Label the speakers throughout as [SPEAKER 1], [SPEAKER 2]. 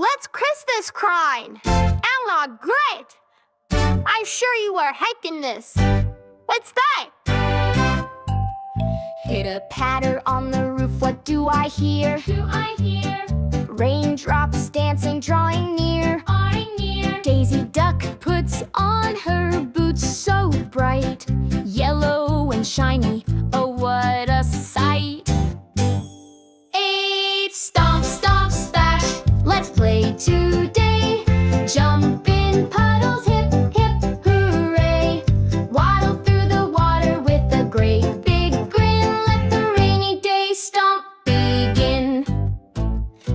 [SPEAKER 1] let's kiss this crine. Ella, great! I'm sure you are hiking this. What's that? Pitter patter on the roof, what do I hear? Raindrops dancing, drawing near. Daisy Duck puts on her boots so bright, yellow and shiny, oh what a sight. 8, stomp, stomp, splash, let's play today. Jump in puddles, hip, hip, hooray. Waddle through the water with a great big grin. Let the rainy day stomp begin.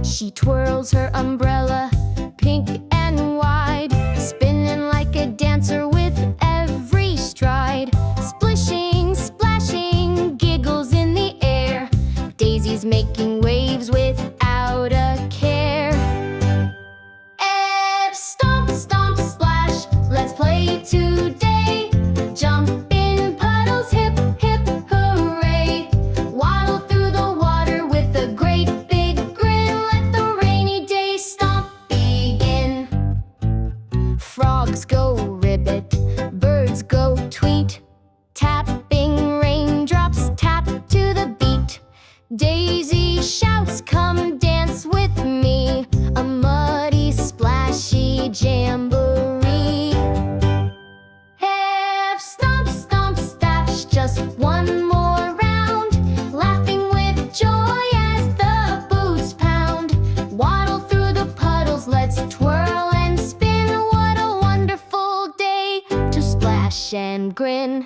[SPEAKER 1] She twirls her umbrella, pink and wide, spinning like a dancer with every stride. Splishing, splashing, giggles in the air. Daisy's making waves without a care. Stomp, stomp, splash, let's play today. Jump in puddles, hip, hip, hooray. Waddle through the water with a great big grin. Let the rainy day stomp begin. Frogs go ribbit, birds go tweet, tapping raindrops tap to the beat. Daisy shouts, come dance with me, a muddy, splashy jamboree. Hip, stomp, stomp, splash, just one more round, laughing with joy as the boots pound. Waddle through the puddles, let's twirl and spin. What a wonderful day to splash and grin.